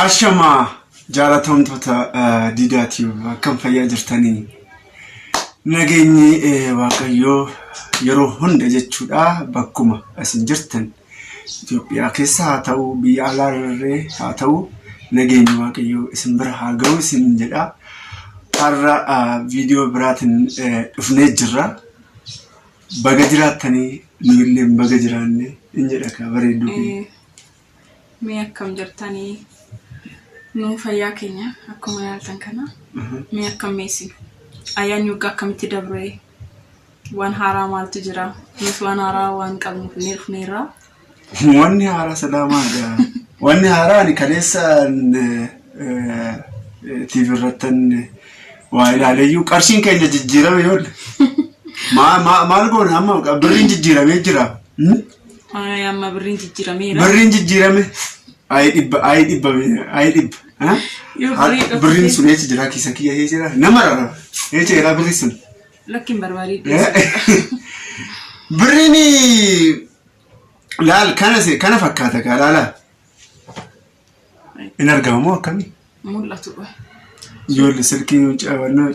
Ashama jaalatamtoota diidaatiif akkam fayyaa jirtanii nageenyi waaqayyoo yeroo hunda jechuudha bakkuma asin jirtan Itoophiyaa keessa haa ta'u biyya alaarree haa ta'u nageenyi waaqayyoo isin bira haa ga'u isin jedha har'a viidiyoo biraatiin dhufnee jirra baga jiraatanii nu illee baga jiraanne in jedha ka bareedu mee akkam jirtanii nu fayyaa keenya akkuma yaaltan kana mee akkam meessi ayaan yuga akkamitti dabree waan haaraa maaltu jira nus waan haaraa waan qabnu dhufneerra wanni haaraa salaamaadha wanni haaraa ni kaleessa TV irrattan waa ilaaleeyyuu qarshiin keenya jijjiirame yool maal goona amma birriin jijjiiramee jira amma birriin jijjiirame ay dibba birriin sun eechi jira kiisa kiyya jira nama rara eechi jira birri sun lakkin barbaadii birriin laal kana fakkaata kaa laala in argamu akkamii mul'atu ijoollee silkii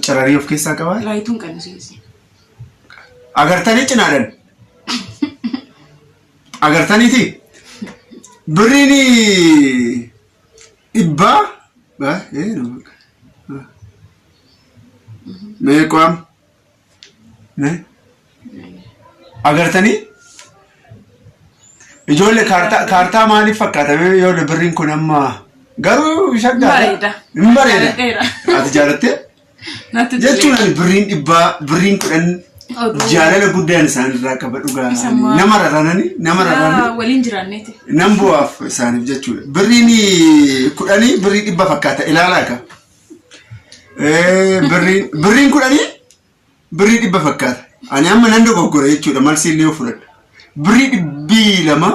cararii of keessaa qabaa laayituun qanisiisi agartanii cinaadhan agartaniiti birriin ibbaa meeqam agartanii ijoollee kaartaa maaliif fakkaata ijoollee birriin kun amma garuu shaggaadha hin bareeda ati jaalattee jechuun birriin ibbaa birriin kudhan jaalala guddaan isaan irraa qaba dhugaa nama raranii waliin jiraanneeti nam bu'aaf isaaniif jechuudha birriin kudhanii birrii dhibba fakkaata ilaalaa ka birriin kudhanii birrii dhibba fakkaata ani amma nan dogoggora jechuudha malsi illee fudhadha birrii dhibbi lama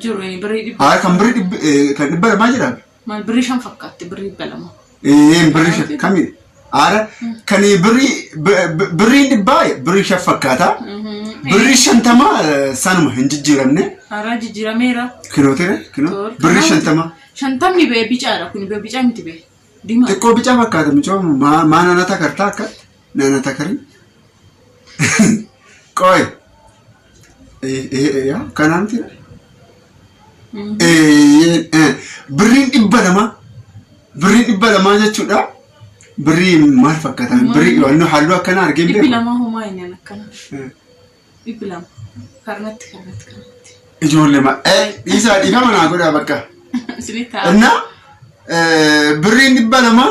jiru birrii dhibba kan dhibba lamaa jira maal birrii shan fakkaatti birrii dhibba lama birrii shan kamii ara kan birriin dhibbaa birrii shan fakkaata birrii shantama sanuma hin jijjiiramne ara jijjiirameera kinootere birrii shantamni bee bicaadha kun bee bicaa miti bee diimaa xiqqoo bicaa fakkaata michoo maa nanata kartaa akka nanata karii qoy kanaan tira birriin dhibba lama jechuudha birrii maal fakkaata birrii wanno halluu akkana argee dhibbi lama homaa inni akkana dhibbi lama karnatti ijoollee isaa dhiifama naa godhaa bakka እና birriin dhibba lama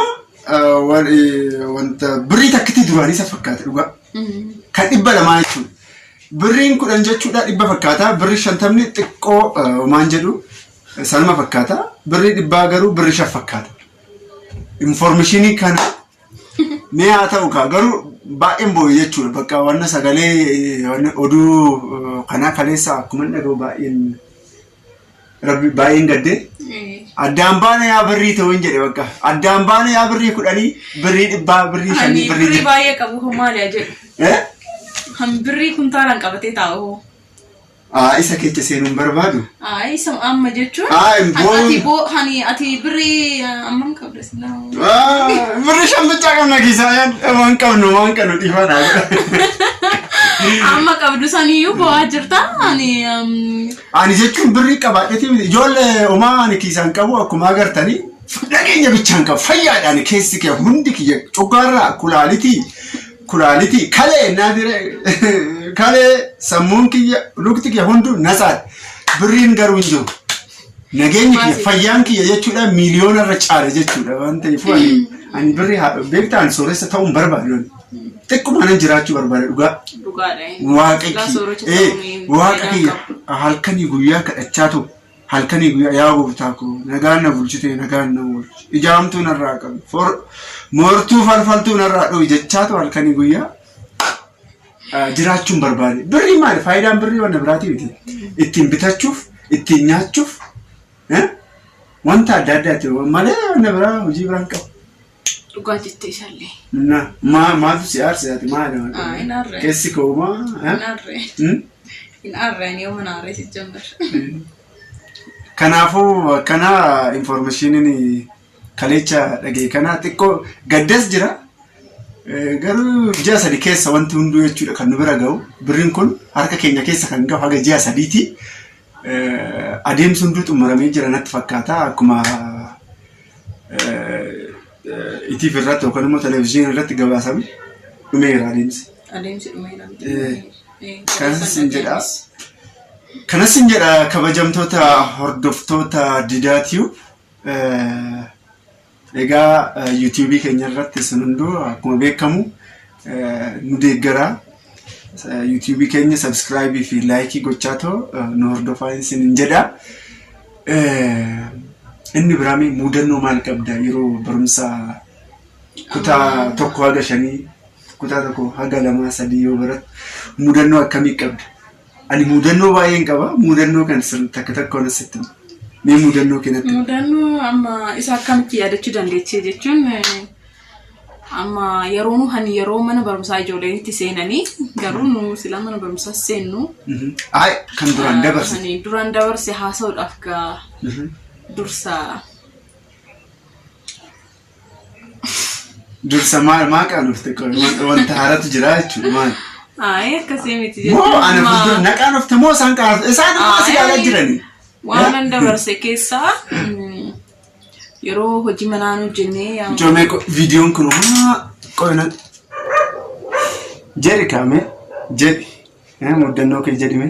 wanta birrii takkitti duraanii isa fakkaata dhugaa kan dhibba lamaa jechuudha birriin kudhan jechuudha dhibba fakkaata birrii shantamni xiqqoo maan jedhu sanuma fakkaata birrii dhibbaa garuu birrii shan fakkaata informationii kana mee haa ta'u kaa garuu baay'een boo'e jechuudha bakka wanna sagalee oduu kanaa kaleessa akkuma dhaga'u baay'een gaddee addaan baana yaa birrii ta'uu hin jedhe bakka addaan baana yaa birrii kudhanii birrii dhibbaa birrii shanii birrii baay'ee qabu homaaliyaa jedhu han birrii kuntaalaan qabatee taa'u isa keessa seenuun barbaadu isa amma jechuun ati birrii amman qabda silaa birrii shan bichaa qabna kiisaa waan qabnu dhiifana amma qabdu saniyyuu bo'aa jirta ani jechuun birrii qabaadheeti ijoollee homaa ani kiisaan qabu akkuma agartanii dhageenya bichaan qabu fayyaadhaan keessi kee hundi kiyya coggaarraa kulaalitii kalee naadire kalee sammuun kiyya lukti kiyya hundu nasaadha birriin garuu hin jiru nageenyi kiyya fayyaan kiyya jechuudha miiliyoonarra caale jechuudha waan ta'eef ani birrii beektaan sooressa ta'uun barbaadu xiqquma nan jiraachuu barbaada waaqa kiyya halkanii guyyaa kadhachaatu halkanii guyyaa yaa gooftaa koo nagaan na bulchite nagaan na bulchi ijaamtuu narraa qabu moortuu falfaltuu narraa dho'i jechaatu halkanii guyyaa jiraachuun barbaade birrii maali faayidaan birrii wanna biraati miti ittiin bitachuuf ittiin nyaachuuf wanta adda addaati malee wanna biraa hojii biraan qabu dhugaa jettee isallee maaltu si aarsaati maali keessi kooma in arreen yoo mana arree si jambar Kanaafuu kana informationiin kalecha dhagee kana xiqqoo gaddas jira. Garuu ji'a sadii keessa wanti hunduu jechuudha kan nu bira ga'u. Birriin kun harka keenya keessa kan ga'u haga ji'a sadiiti. Adeemsi hunduu xumuramee jira natti fakkaata. Akkuma ITV irratti yookaan immoo televezyiinii irratti gabaasame dhumeera adeemsi. Adeemsi dhumeera. Kanas hin jedha kabajamtoota hordoftoota Didaatiyu. Egaa YouTube keenya irratti sun hunduu akkuma beekamu nu deeggaraa. YouTube keenya subscribe fi like gochaatoo nu hordofaa isin jedha. Inni biraami mudannoo maal qabda yeroo barumsa kutaa tokko haga 5 kutaa tokko haga 2 3 yoo barat mudannoo akkamii qabda? Ani mudannoo baay'een qaba. Mudannoo kan takka takka sitti mee mudannoo kennatti? Mudannoo amma isa akkamitti yaadachuu dandeechee jechuun amma yeroo mana barumsaa ijoolleen itti seenanii garuu nu sila mana barumsaa seennu kan duraan dabarse haasa'uudhaaf gaa dursa maal qaanufte wanta haaratu jira jechuudha maal? Akkasii miti jechuudha. Moo ana fuuldura naqaan ofte moo isaan qaanufte? Isaan immoo si yaalaa jirani. Waan dabarse keessaa yeroo hojii manaa nu jennee Joomee viidiyoon kun qoyna jedhi kaame jedhi mudannoo kee jedhime.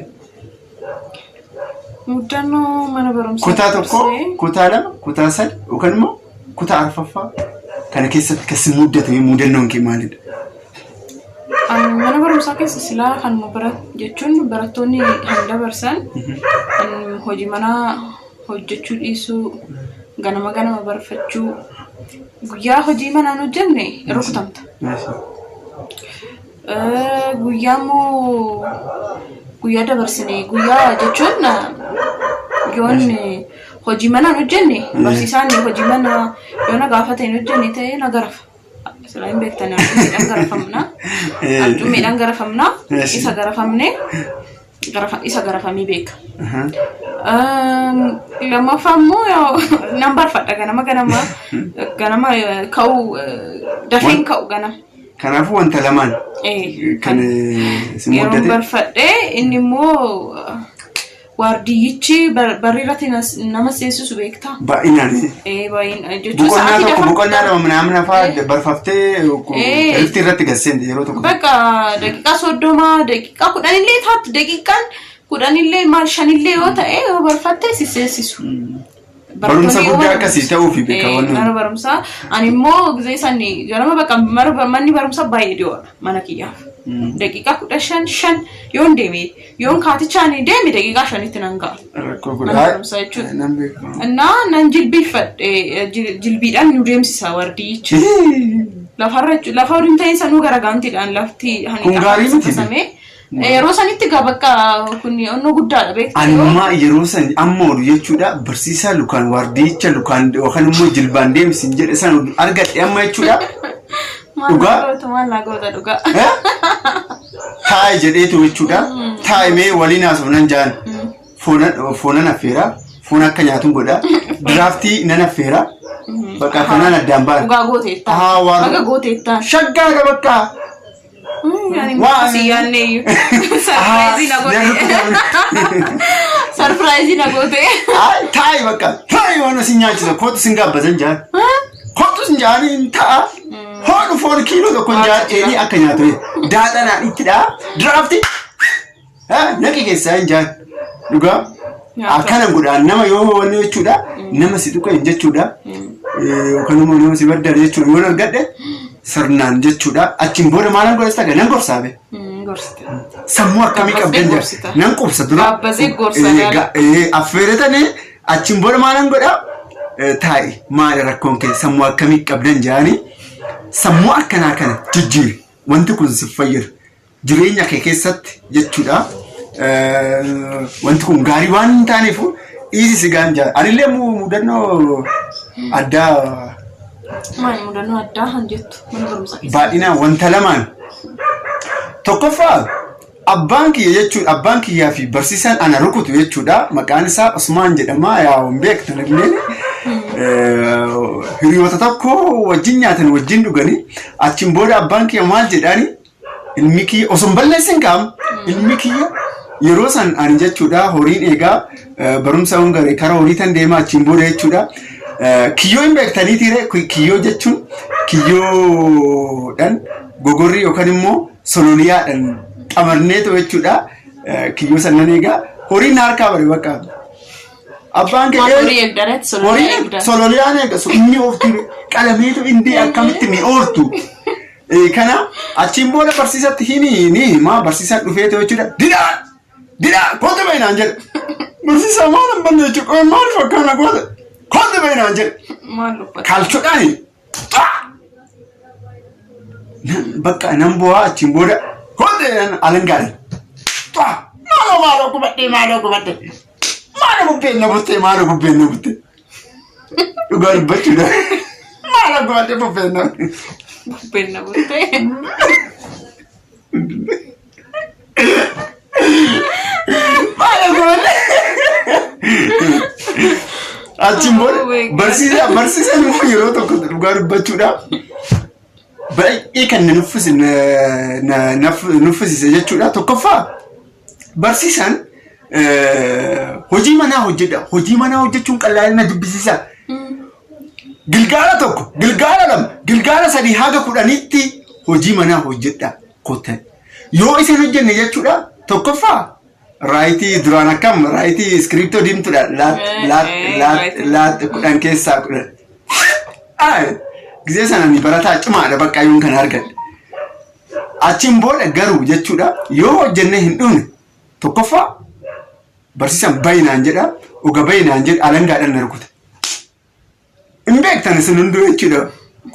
Mudannoo mana barumsaa kutaa tokko kutaa 2 kutaa 3 yookaan immoo kutaa 4ffaa kana keessatti kasi muddate mudannoon kee maalidha? Mana barumsaa keessa silaa kan jechuun barattoonni kan dabarsan hojii manaa hojjechuu dhiisuu ganama barfachuu guyyaa hojii manaa hojjenne yeroo kutamta. Guyyaa immoo guyyaa dabarsine guyyaa jechuun yoon hojii manaa hojjenne barsiisaan hojii manaa yoona gaafateen hojjenne ta'ee na garafa. Selain beektan midhaan garafamna. Altuu midhaan garafamna. Isa garafamii beeka. Lammaffaa immoo nan barfadha ganama ka'uu dafeen ka'u ganama. Kanaafuu wanta lamaan kan si muddate. Yeroo barfadhee inni immoo waardiyyichi barriirratti nama seesisu beektaa? Baay'inaan. Baay'inaan jechuun sa'aatii dafa. Boqonnaa lama namna fa'aa barfaftee irratti irratti gasseente yeroo tokko. Bakka daqiiqaa 30 daqiiqaa 10 illee taatu daqiiqaan 10 illee maal 5 illee yoo ta'e yoo barfattee si seesisu. Barumsa guddaa akkasii ta'uufi beeka wannan. Mana barumsaa ani immoo gizee sanni garama bakka manni barumsaa baay'ee dhiyoodha mana kiyyaaf. Daqiiqaa 15 yoon deeme yoon kaatichaan deeme daqiiqaa 5tti nan ga'a. Mana barumsaa jechuudha. Nan jilbiifadhe jilbiidhaan nu deemsisa waardiyyichi. Lafa waliin ta'insa nu garagaantiidhaan lafti hani yeroo sanitti gaa bakka kun onnoo guddaadha beektaa. Amma yeroo san amma oolu jechuudha barsiisaa lukaan waardiyyicha lukaan yookaan immoo jilbaan deemsin jedhe san argadhe amma jechuudha. Dhugaa. Taa'e jedheetu jechuudha. Taa'imee waliin haasofnan jaan foonan affeera foon akka nyaatuun godha diraaftii nan affeera bakka kanaan addaan baala. Dhugaa gooteettaa. Baga gooteettaa. Shaggaadha bakka. Surprise na goote. Taa'e bakka taa'e waan asin nyaachisa kootu sin gaabbasan jaan. Kootu sin jaaniin ta'a. Hoon foon kiiloo tokko jaan dheedhii akka nyaatu daadhanaan ittidha. Diraaftii naqi keessaa hin jaan. Dhugaa akkanan godhaan nama yoo wanne jechuudha nama si tuqa hin jechuudha. Yookaan immoo nama si baddare jechuudha yoo argadhe sirnaan jechuudha. Achiin booda maalan godhasta nan gorsaabe. Sammuu akkamii qabdan jira nan qubsa dura. Gaabbasee gorsa. Affeeratanii achiin booda maalan godha taa'e maali rakkoon kee sammuu akkamii qabdan jaanii sammuu akkanaa kana jijjiiri wanti kun si fayyada jireenya kee keessatti jechuudha. Wanti kun gaarii waan hin taaneef dhiisi si gaanjaa. Anillee mudannoo addaa. Maali mudannoo addaa han jettu mana barumsaa keessa? Baay'inaan wanta lamaan tokkoffaa abbaan kiyya jechuudha abbaan kiyyaa fi barsiisaan ana rukutu jechuudha maqaan isaa Usmaan jedhama yaa beektan illee hiriyoota tokko wajjin nyaatan wajjin dhuganii achiin booda abbaan kiyya maal jedhaani ilmi kiyya osoo hin balleessin qaam ilmi kiyya yeroo san ani jechuudha horiin eegaa barumsa hungaree karaa horii tan deemaa achiin booda jechuudha kiyyoo hin beektaniitiire kiyyoo jechuun kiyyoodhaan gogorrii yookaan immoo sololiyaadhaan qamarneetu jechuudha kiyyoo sannan eegaa horiin harkaa bare bakka abbaan kee horii sololiyaan eegasu inni oofti qalameetu indi akkamitti ni oortu kana achiin booda barsiisatti himi maa barsiisaan dhufeetu jechuudha didaa koote bainaan jedhe barsiisaa maal hin banne jechuudha maal fakkaana koote bainaan jedhe kalchoodhaan bakka nan bu'aa achiin booda koote alangaadhaan maalo kubadde maalo bubbeen na butte dhugaa dubbachuudha maalo kubadde bubbeen na butte achiin booda barsiisaan immoo yeroo tokko dhugaa dubbachuudha baay'ee kan nuffisiise jechuudha tokkoffaa barsiisaan hojii manaa hojjedha hojii manaa hojjechuun qallaalina dubbisiisa gilgaala tokko gilgaala lama gilgaala sadii haga 10tti hojii manaa hojjedha kotan yoo isin hojjenne jechuudha tokkoffaa raayitii duraan akkam raayitii iskiriptoo diimtuudha laat 10 keessaa 10 gisee sanani barataa cimaadha bakka yoon kan argadhe achiin booda garuu jechuudha yoo hojjenne hin dhumne tokkoffaa barsiisaan bayinaan jedha uga bayinaan jedha alangaadhaan narkuta hin beektan isin hunduu jechuudha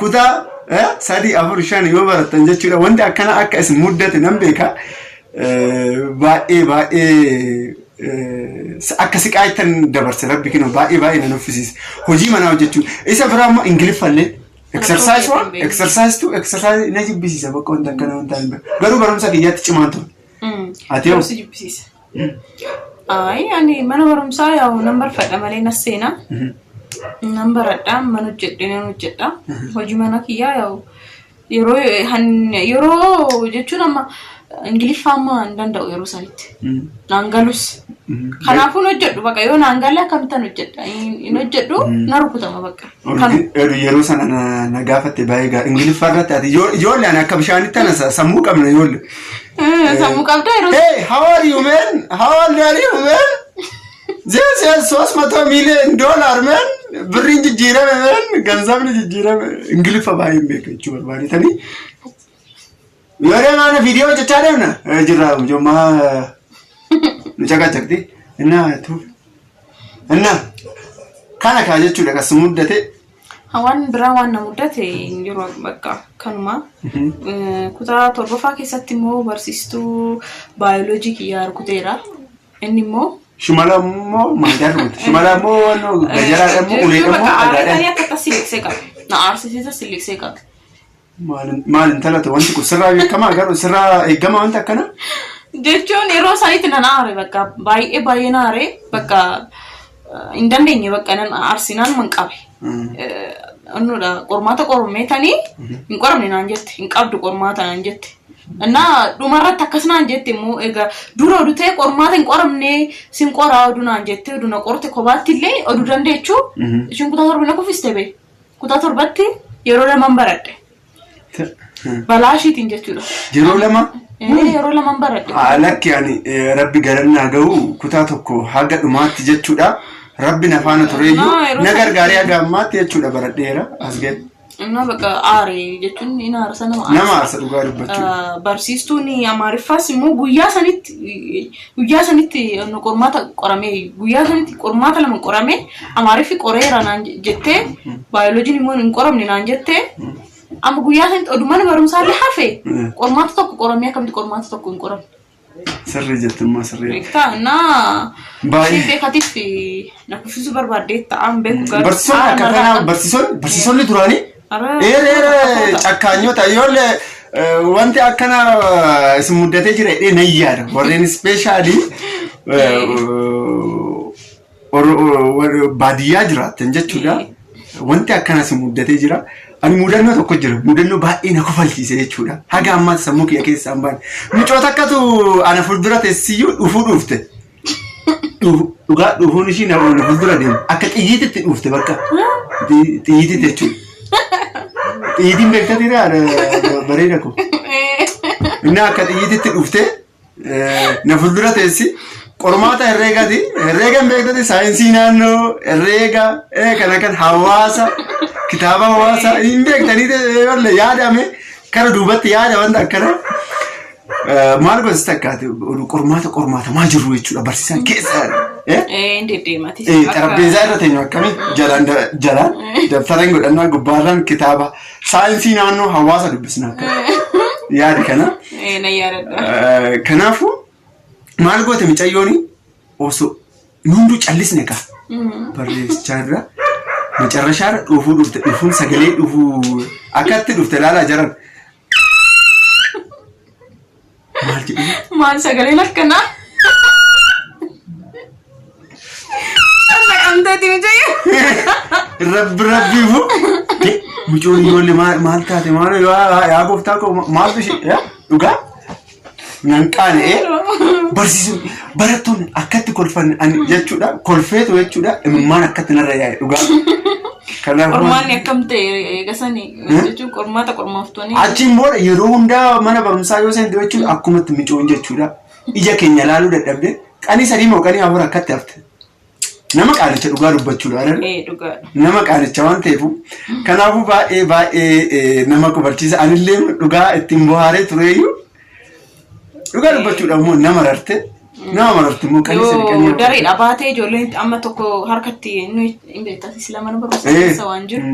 kutaa 3 4 5 yoo baratan jechuudha wanti akkana akka isin muddate nan beeka baay'ee akka siqaaytan dabarse rabbi kino baay'ee nan uffisiise hojii manaa hojjechuu isa biraa immoo ingiliffallee exercise na jibbisiisa bakka wanta akkana wanta hin garuu barumsa kiyyaatti cimaan ture ati yoo jibbisiisa ani mana barumsaa yaa'u nan barfadha malee na seena nan baradha man hojjedha hojii mana kiyyaa yaa'u yeroo jechuun amma ingiliffaa amma hin danda'u yeroo sanitti naan galus kanaafuu hojjedhu bakka yoo naan galle akkamitti hojjedha hin hojjedhu na rukutama bakka yeroo sana na gaafatte baay'ee ingiliffaa irratti ati ijoollee ani akka bishaanitti ana sammuu qabna ijoollee sammuu qabda yeroo hey how are you man this is $300 million man birriin jijjiirame man ganzabni jijjiirame ingiliffa baay'ee beeka jechuu barbaadetanii yeroo mana viidiyoo hojjechaa deemna jirra jommaa nu caqacaqti inna kana kaa jechuudha kas muddate waan biraa waan na muddate yeroo bakka kanuma kutaa 7ffaa keessatti immoo barsiistuu baayoloojii kiyyaa rukuteera inni immoo Shumala mo majaru. Shumala mo no gajara mo ule mo. Ani akka tasiliksee qaba. Na arsisiisa siliksee qaba. Maalin talata wanti kun sirraa beekamaa garuu sirraa eegama wanta akkana. Jechuun yeroo sanitti nan aare bakka baay'ee naare bakka hin dandeenye bakka nan arsinaan man qabe. Annuudha qormaata qormeetanii hin qoramne naan jette hin qabdu qormaata naan jette. Anna dhumarratti akkasnaan jette immoo egaa dura odutee qormaata hin qoramne sin qoraa odunaan jette oduna qorte kobaatti illee oduu dandeechuu ishin kutaa 7 na kufiste be kutaa 7tti yeroo lama baradhe balaashiitiin jechuudha yeroo lama baradhe lakki ani rabbi garannaa ga'u kutaa tokko haga dhumaatti jechuudha rabbi nafaana tureeyyuu na gargaaree haga ammaatti jechuudha baradheera as ga'e Inna bakka aare jechuun ina arsa nama arsa dhugaa dubbachuu barsiistuun Amaariffas immoo guyyaa sanitti qormaata qoramee guyyaa sanitti qormaata lama qoramee Amaariffi qoreera naan jettee baayoloojiin immoo hin qoramne naan jettee amma guyyaa sanitti oduma barumsaallee hafe qormaata tokko qoramee akkamitti qormaata tokko hin qoramne sirrii jettummaa sirrii beektaa baay'ee beekatiif na kuffisuu barbaadde ta'an beeku barsiisonni akka kanaa barsiisonni duraanii cakkaanyota ijoollee wanti akkana isin muddatee jira jedhee nan yaada. Warreen ispeeshaalii baadiyyaa jiraatan jechuudha. Wanti akkana isin muddatee jira. Ani mudannoo tokko jira. Mudannoo baay'ee na kofalchiise jechuudha. Haga ammaas sammuu kiyya keessaa hin baane. Micoota akkatu ana fuuldura teessiyyuu dhufuu dhufte. Dhugaa dhufuun ishii na fuuldura deemu. Akka xiyyiititti dhufte bakka. Xiyyiititti jechuudha. Xiyyiitiin beektatiidha bareeda ko. Inni akka xiyyiititti dhufte na fuuldura teessi. Qormaata herreegati. Herreegan beektati saayinsii naannoo herreega kan hawaasa. Kitaaba hawaasa hin beektanii yaadame kana duubatti yaada wanta akkana maal gosa akkaati qormaata maa jiru jechuudha barsiisaan keessa deemati xarapheezaa irra teenyu akkami jalaan dabtaraan godhannaa gubbaarraan kitaaba saayinsii naannoo hawaasa dubbisna akka yaada kana kanaafuu maal goote micayyooni osoo hunduu callisne ka barreessichaa irra macarrashaara dhufuu dhufte dhufuun sagalee dhufuu akkatti dhufte laalaa jiran maal jedhu maal sagaleen akkanaa amtati micayyo rabbiifu mucoon ijoollee maal taate maal yaa gooftaa koo maaltu ishee dhugaa nan qaana'ee barsiisuun barattoonni akkatti kolfan jechuudha kolfeetu jechuudha imimmaan akkatti narra yaa'e dhugaa. Qormaanni akkam ta'e eegasanii jechuun qormaaftoonni. Achiin booda yeroo hundaa mana barumsaa yoo seentu jechuudha akkumatti micoon jechuudha ija keenya laaluu dadhabde qanii sadii moo qanii afur akkatti hafte. Nama qaalicha dhugaa dubbachuudha. Nama qaalicha waan ta'eefu kanaafuu baay'ee nama kofachiisa anillee dhugaa ittiin bohaaree tureeyyuu. Dhugaa dubbachuudha immoo nama mararte immoo qanii sadii qanii afur. Dareedha baatee ijoolleen amma tokko harkatti nuyi hin beektatis lama nama barumsa keessa waan jiru.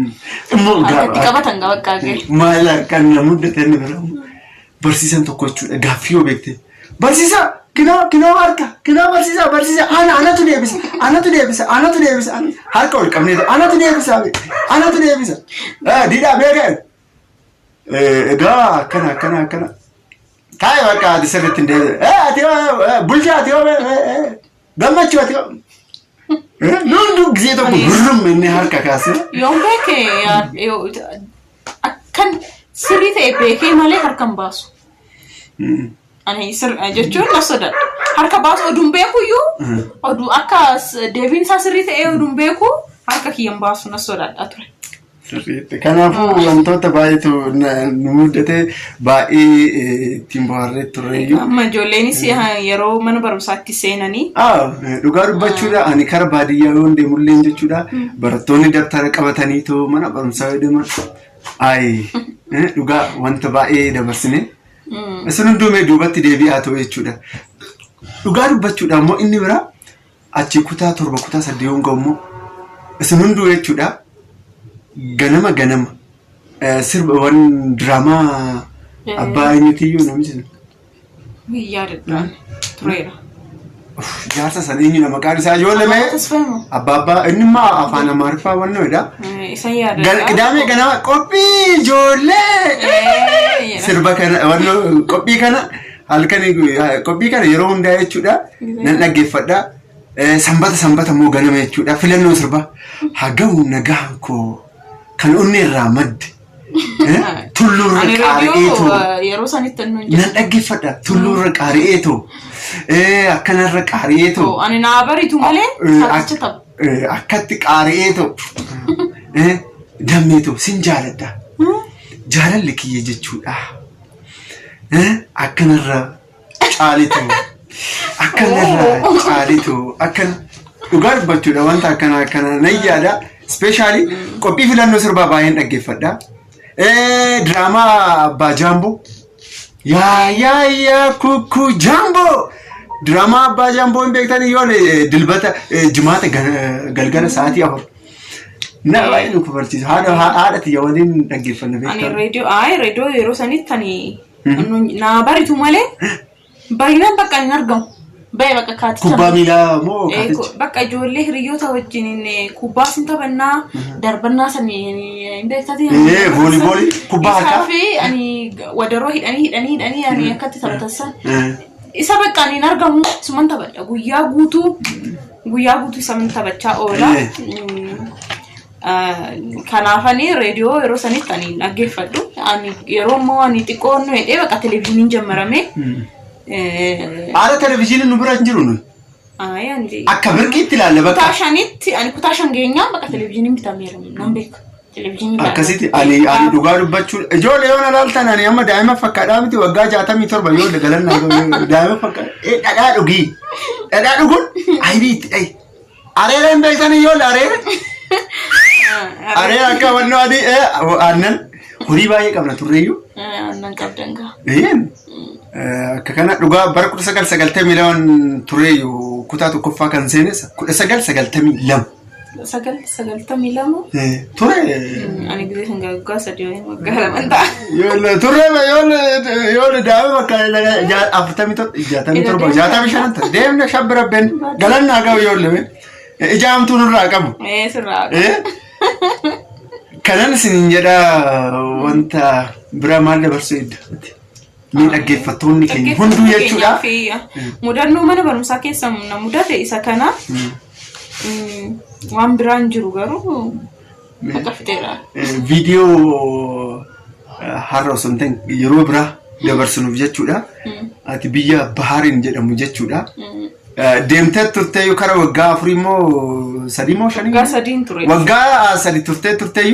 Harkatti qabatan gabakkaa ga'e. Maal kan na muddatee inni bira barsiisan tokko jechuudha gaaffii yoo beekte barsiisaa kinoo harka kinoo barsiisaa anatu deebisa harka ol qabnee anatu deebisa didhaa beekaa egaa akkana. Taa'e bakka ati sirriitti hin deebi'e. Ati bulchaa ati gammachuu ati nuundu gisee tokko gurrum inni harka kaasee. Yoon beeke akkan sirrii ta'e beekee malee harka hin baasu. Ani jechuun na sodaadha. Harka baasu oduun beekuyyuu oduu akka deebiin isaa sirrii ta'e oduun beeku harka kiyya hin baasu na sodaadha ture. Kanaafuu wantoota baay'eetu nu muddatee baay'ee ittiin bohaarree turreeyyuu. Amma ijoolleenis yeroo mana barumsaatti seenanii. Dhugaa dubbachuudha ani kara baadiyyaa yoo deemullee jechuudha barattoonni dabtara qabataniitu mana barumsaa yoo deeman dhugaa wanta baay'ee dabarsine isin hunduumee duubatti deebi'aa ta'u jechuudha. Dhugaa dubbachuudha immoo inni biraa achi kutaa 7 kutaa 8 yoo ga'u immoo isin hunduu jechuudha. Ganama sirbawwan diraamaa abbaa eenyutiyyuu namichi yaadadhaan tureera. Jaarsa sana eenyudha maqaan isaa yoo lamee abbaa inni immoo afaan amaariffaa wannoodha. Isan yaadadhaan. Qidaamee ganama qophii ijoollee sirba kana wannoo qophii kana halkan qophii kana yeroo hundaa jechuudha nan dhaggeeffadha. Sanbata immoo ganama jechuudha filannoo sirba hagamu nagaan koo. Kan onni irraa madde tulluurra qaari'eetoo yeroo sanitti nan dhaggeeffadha tulluurra qaari'eetoo akkanarra qaari'eetoo ani naa bariitu malee saaticha ta'u akkatti qaari'eetoo dammeetoo sin jaaladha jaalalli kiyya jechuudha akkanarra caalitoo akkana dhugaa dubbachuudha wanta akkana nan yaada. Especially qophii filannoo sirbaa baay'een dhaggeeffadha. Diraamaa Abbaa Jaamboo. Yaa kukkuu Jaamboo. Diraamaa Abbaa Jaamboo hin beektanii yoo dilbata jimaata galgala sa'aatii 4. Na baay'ee nu barsiisa. Haadha tiyya waliin dhaggeeffanna beektaa. Ani reediyoo yeroo sanitti naa baritu malee baay'inaan bakka hin argamu. Baay'ee bakka kaaticha. Kubbaa miilaa moo bakka ijoollee hiriyoota wajjin kubbaa sin taphannaa darbannaa sanii beektati vooliboolii kubbaa harkaa fi ani wadaroo hidhanii ani akkatti taphatan isa bakka ani argamu suman taphadha guyyaa guutuu isa min taphachaa oola kanaafani reediyoo yeroo sanitti ani dhaggeeffadhu ani yeroo immoo ani xiqqoon hedhee bakka televiziyooniin jammarame Aara televiziyooniin nu bira hin jiru nu. Akka birqiitti ilaalle bakka. Kutaashanitti ani kutaashan geenyaa bakka televiziyooniin bitameera nan beeka. Akkasitti ani dhugaa dubbachuu ijoollee yoo ilaaltan ani amma daa'ima fakkaadhaa miti waggaa 67 yoo galannaa daa'ima fakkaadha dhadhaa dhugii dhadhaa dhuguun ayibiitti dhayi areera hin beektan yoo areera areera akka wannoo adii aannan horii baay'ee qabna turreeyyuu aannan qabdan gaa akka kana dhugaa bara 1992 turreeyyuu kutaa tokkoffaa kan seenessa 1992 ture ani gide sangaa sadio magala manta yoo daa'ima bakka 47 deemna shabbira ben galannaa gahu yoo leme ijaamtu nurraa qabu sirraa kanan isin jedha wanta bira maal dabarsuu iddatti ni dhaggeeffattoonni keenya hunduu jechuudha mudannoo mana barumsaa keessa na mudate isa kana waan biraan jiru garuu maqafteera viidiyoo har'a something yeroo biraa dabarsuuf jechuudha ati biyya Bahariin jedhamu jechuudha deemtee turtee karaa waggaa 4 moo 3 moo 5 waggaa 3 ture waggaa 3 turtee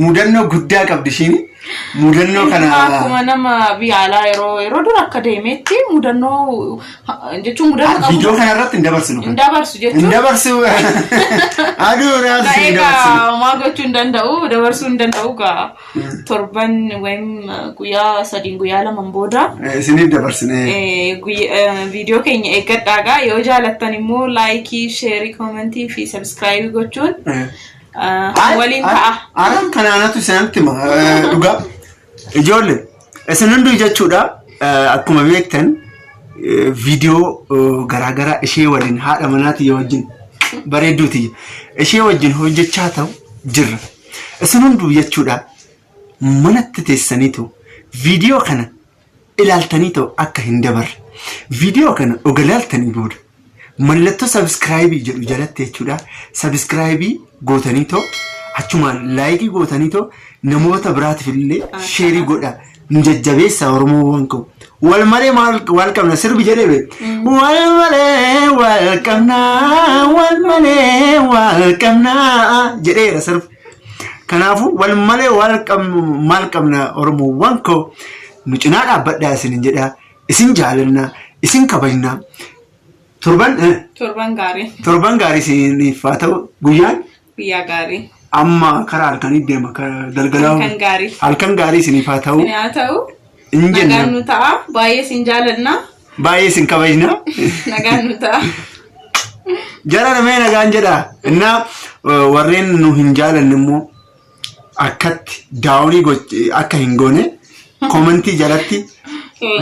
mudannoo guddaa qabdi ishiin mudannoo kana akkuma nama biyaalaa yeroo dura akka deemetti mudannoo jechuun mudannoo qabu viidiyoo kana irratti hin dabarsu jechuun hin dabarsu aduu raasii hin dabarsu maa gochuu hin danda'u dabarsuu hin danda'u gaa torban wayim guyyaa 3 guyyaa 2 booda isiniif dabarsine viidiyoo keenya eeggadhaagaa yoo jaalattan immoo laayikii sheerii koomentii fi sabskiraayib gochuun waliin ta'a. Aaraan kanaanatu isinatti dhugaa ijoollee isin hunduu jechuudha akkuma beektan viidiyoo garaagaraa ishee waliin haadha manaati yoo wajjin bareedduuti ishee wajjin hojjechaa ta'u jirra isin hunduu jechuudha manatti teessaniitu viidiyoo kana ilaaltanii ta'u akka hin dabarre viidiyoo kana ogalaaltanii booda mallattoo sabskiraaybii jedhu jalatti jechuudha sabskiraaybii gootanii ta'u achumaan laayikii gootanii ta'u namoota biraatiif illee sheerii godha nu jajjabeessa oromoowwan qabu wal malee wal qabna sirbi jedhee wal malee wal qabna jedheera sirbi kanaafuu wal malee maal qabna oromoowwan qabu nu cinaa dhaabbadhaa isin jedha isin jaalanna isin kabajna torban gaarii isiniif haa ta'u guyyaa gaarii amma karaa halkanii deema galgalaa halkan gaarii isiniif haa ta'u nagaan nu ta'a baay'ee isin jaalanna baay'ee isin kabajna nagaan nu ta'a jara namee nagaan jedha innaa warreen nu hin jaalanne immoo akkatti daawunii akka hin goone koomentii jalatti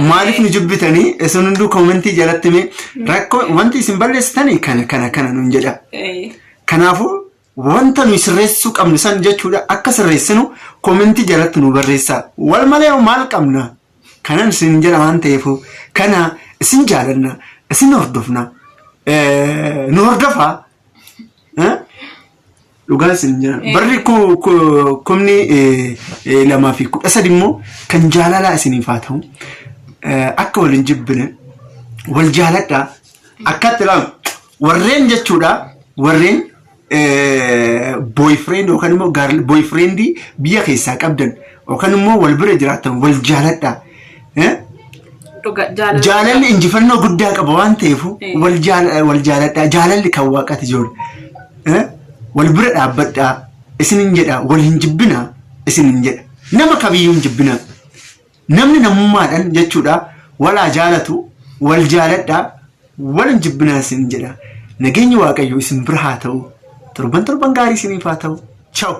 maaliif nu jubbitanii isin hunduu koomentii jalatti mee rakkoo wanti isin balleessitanii kana nuun jedha kanaafuu wanta nu sirreessuu qabnu san jechuudha akka sirreessinu koomentii jalatti nu barreessaa wal malee maal qabna kanan isin jedha waan ta'eef kana isin jaalanna isin hordofna nu hordofaa dhugaa isin jedha barri 2013 immoo kan jaalalaa isiniif haa ta'u akka waliin jibbine wal jaaladhaa akkatti ilaalu warreen jechuudha warreen boyfriend yookaan immoo boyfriendii biyya keessaa qabdan yookaan immoo wal bira jiraatan wal jaaladhaa jaalalli injifannoo guddaa qaba waan ta'eef wal jaaladhaa jaalalli kan waaqati ijoollee wal bira dhaabbadhaa isinin jedha wal hin jibbinaa isinin jedha nama kamiyyuu hin jibbinaa namni namummaadhaan jechuudha walaa jaalatu wal jaaladhaa wal hin jibbinaa isinin jedha nageenyi waaqayyo isin bira haa ta'u torban gaarii isiniif haa ta'u ciao